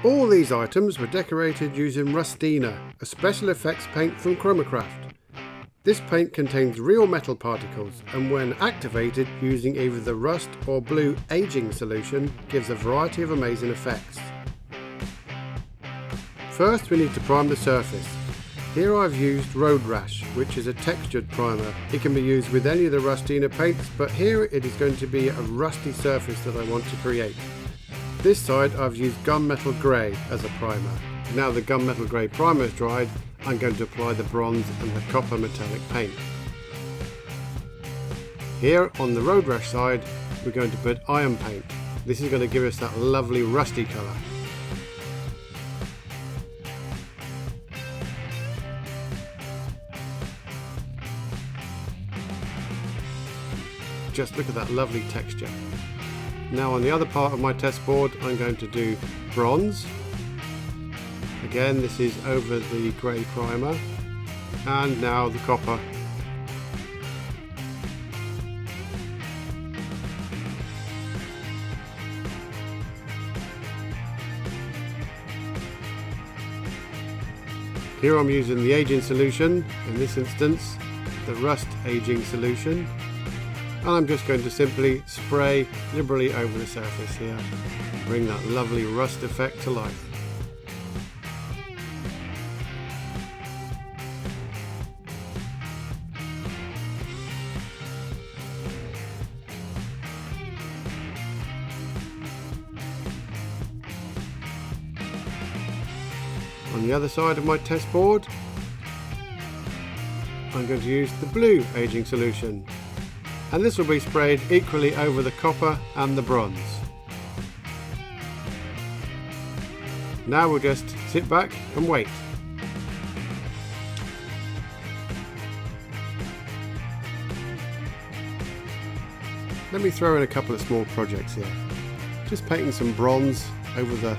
All these items were decorated using Rustina, a special effects paint from Chroma. This paint contains real metal particles, and when activated using either the rust or blue aging solution gives a variety of amazing effects. First we need to prime the surface. Here I've used Road Rash, which is a textured primer. It can be used with any of the Rustina paints, but here it is going to be a rusty surface that I want to create. This side I've used Gunmetal Grey as a primer. Now the Gunmetal Grey primer is dried, I'm going to apply the bronze and the copper metallic paint. Here on the Road Rash side we're going to put iron paint. This is going to give us that lovely rusty colour. Just look at that lovely texture. Now on the other part of my test board I'm going to do bronze. Again, this is over the grey primer, and now the copper. Here I'm using the aging solution, in this instance the rust aging solution. And I'm just going to simply spray liberally over the surface here, bring that lovely rust effect to life. On the other side of my test board, I'm going to use the blue aging solution. And this will be sprayed equally over the copper and the bronze. Now we'll just sit back and wait. Let me throw in a couple of small projects here. Just painting some bronze over the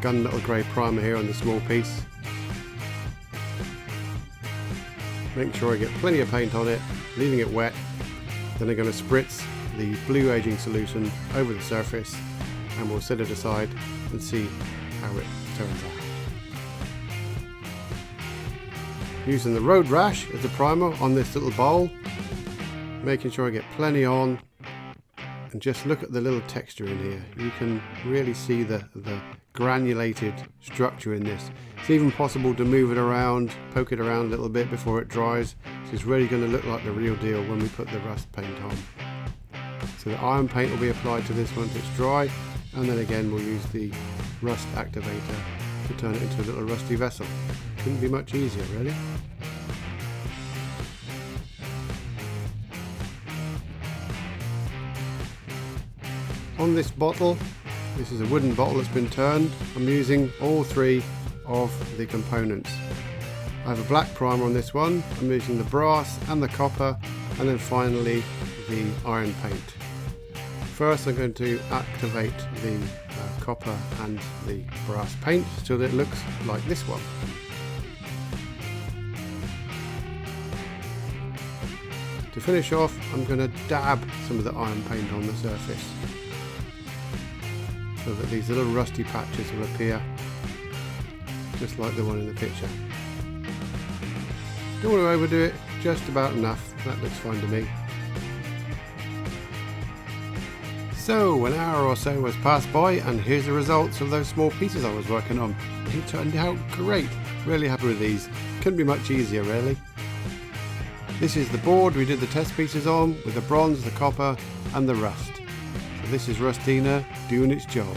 Gunmetal Grey primer here on the small piece. Making sure I get plenty of paint on it, leaving it wet. Then I'm going to spritz the blue aging solution over the surface and we'll set it aside and see how it turns out. Using the Road Rash as a primer on this little bowl, making sure I get plenty on, and just look at the little texture in here. You can really see the granulated structure in this. It's even possible to move it around, poke it around a little bit before it dries. So it's really going to look like the real deal when we put the rust paint on. So the iron paint will be applied to this once it's dry, and then again we'll use the rust activator to turn it into a little rusty vessel. Couldn't be much easier really. On this bottle, this is a wooden bottle that's been turned, I'm using all three of the components. I have a black primer on this one, I'm using the brass and the copper, and then finally the iron paint. First I'm going to activate the copper and the brass paint so that it looks like this one. To finish off, I'm going to dab some of the iron paint on the surface so that these little rusty patches will appear just like the one in the picture. Don't want to overdo it, just about enough, that looks fine to me. So an hour or so has passed by and here's the results of those small pieces I was working on. They turned out great, really happy with these, couldn't be much easier really. This is the board we did the test pieces on with the bronze, the copper and the rust. So this is Rustina doing its job.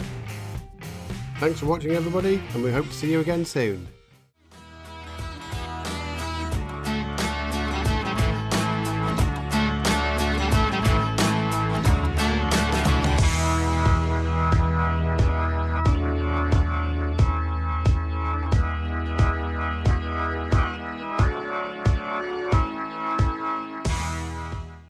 Thanks for watching everybody, and we hope to see you again soon.